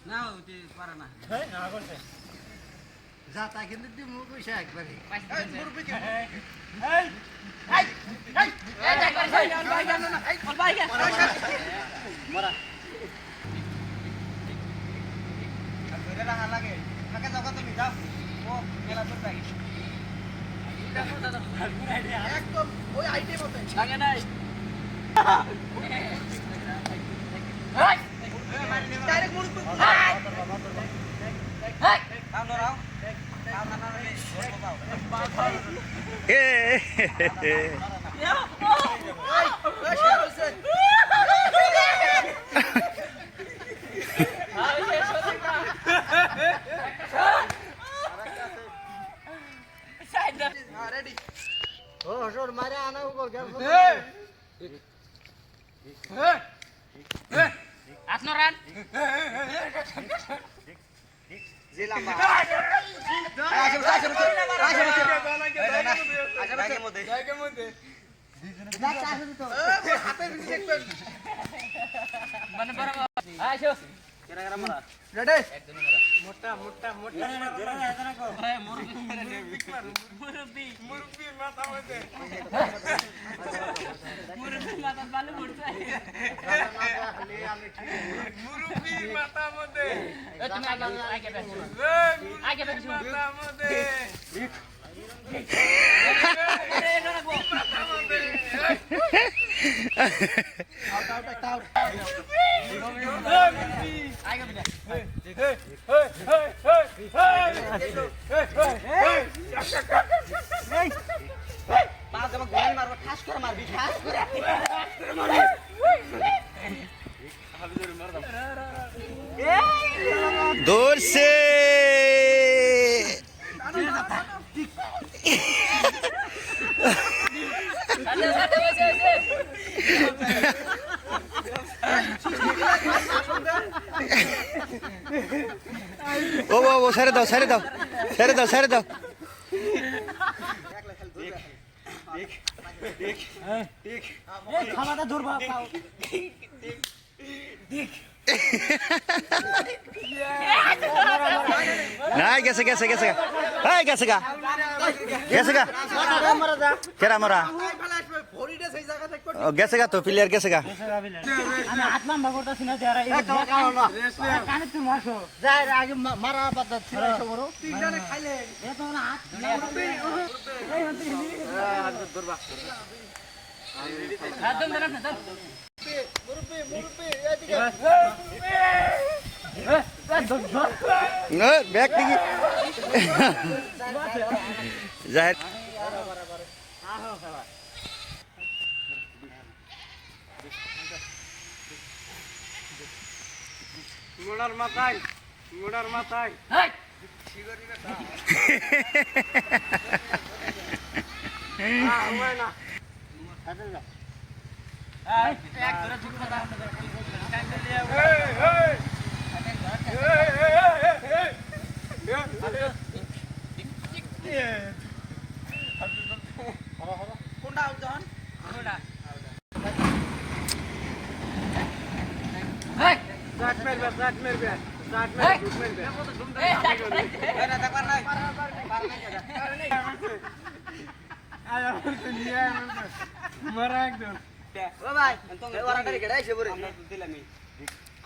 না ওতে পারে না না করছে যা তা কিন্তু দিমু পয়সা একবারে মুরব্বি কি এই এই এই এই ভাই জানো না এই ভাই মরা ধরে রাখা লাগে কাকে যাও তুমি যাও ও মেলা দূর যাই একদম ওই আইটেম মতে লাগে নাই এই ডাইরেক্ট মুরব্বি এই কাম নাও কাম না রে রেডি ও হসর মারে আনা উপর গেল আপনো রান জি লম্বা মোটা মোটা মোটা মুরব্বি মাথা মধ্যে মুরব্বি মাথা ভালো পড়ছে মুরব্বি মাথা মধ্যে তুমি আগে বেশি আগে বেশি মাথা মধ্যে ধরছে ও বাবু ছেড়ে দাও ছেড়ে দাও ছেড়ে দাও ছেড়ে দাও খানাটা ধরবা নাই গেছে গেছে গেছে এই গেছে গা গেছে গা কেরা মরা গেছে গা তো প্লেয়ার গেছে গা আমি হাত লম্বা করতেছি না যারা এই কানে তুমি আসো যাই আগে মারা পাতা ছিল বড় তিনজনে খাইলে এত না হাত এই হন্তি হাত ধরবা হাত ধর না ধর মুরব্বি মুরব্বি এদিকে ব্যাগ দেখি জাহের মোড়ার মাথায় মোড়ার মাথায় কোনটা উদাহরণ কোনটা জাট মেরবে জাট মেরবে জাট মেরবে এই না দেখবার নাই পার নাই আয় তো নিয়ে মারা একদম ও ভাই তুমি ওরা করে গড়াই সে বরে দিলামি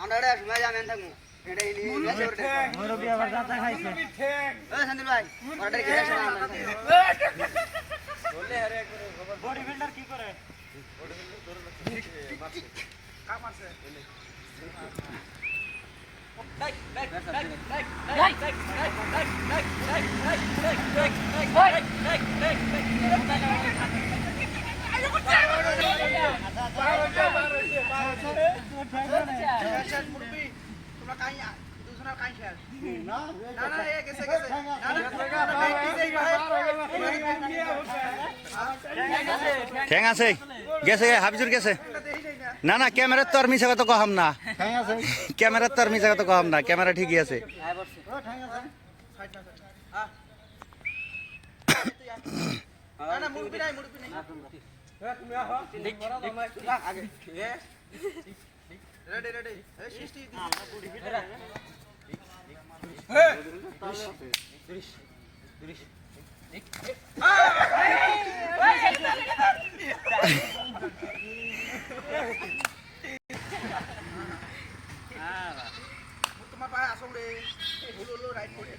আমরা এড়া সময় যাবেন থাকু এটাই নিয়ে এসে বরে মুরব্বি আবার জাতা খাইছে ও সন্দীপ ভাই অর্ডার কি আছে না বলে আরে খবর বডি বিল্ডার কি করে বডি বিল্ডার ধরে মারছে কাম মারছে ঠ্যাং আছে গেছে হাবিজুর গেছে না না ক্যামেরার তো আর মিছা কথা কহাম না ক্যামেরার তো আর মিছা কথা কহাম না ক্যামেরা ঠিকই আছে রেডি রেডি এই সৃষ্টি তোমার পায়ে আসো রে হলো রাইট করে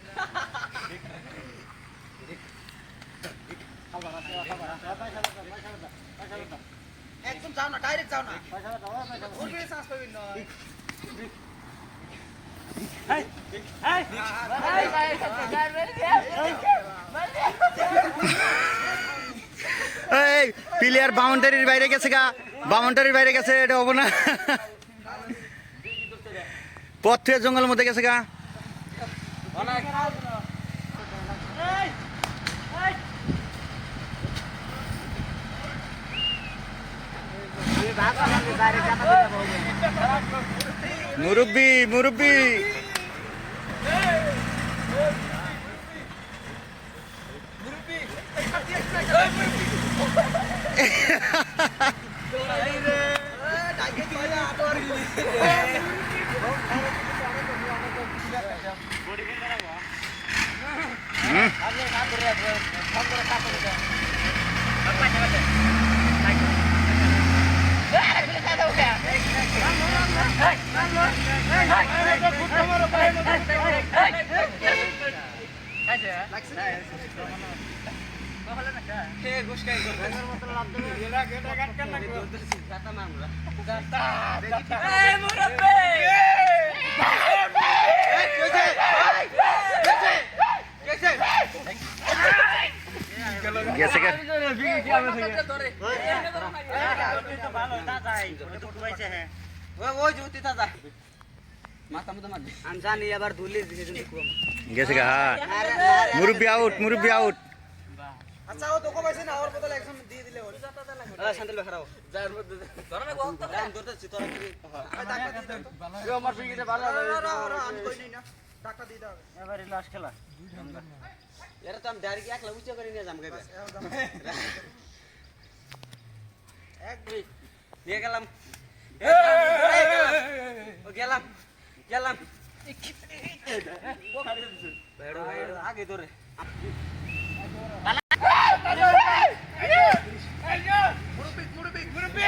একদম যাও না ডাইরেক্ট যাও না ঘুরবে চান্স পাবেন না এই প্লেয়ার বাউন্ডারির বাইরে গেছে গা, বাউন্ডারির বাইরে গেছে, এটা হবো না। পথ থেকে জঙ্গলের মধ্যে গেছে গা। মুরব্বি মুরব্বি গেছে গা। গেছে গা। মুরব্বি আউট, মুরব্বি আউট। আচ্ছা ও তোকে পাইছে না ওর বদলে একজন দিয়ে দিলে ওর শান্তিল বেখারাও যার মধ্যে ধরে না গো রাম ধরতেছি তোরা কি টাকা দিয়ে দাও আমার ফিকিতে ভালো আমি কই নাই না টাকা দিয়ে দাও এবারে লাস্ট খেলা এরা তো আমি ডাইরেক্ট একলা উচ্চ করে নিয়ে যাম গাইবা এক মিনিট নিয়ে গেলাম ও গেলাম গেলাম বেড়ো বেড়ো আগে ধরে মুরব্বি মুরব্বি মুরব্বি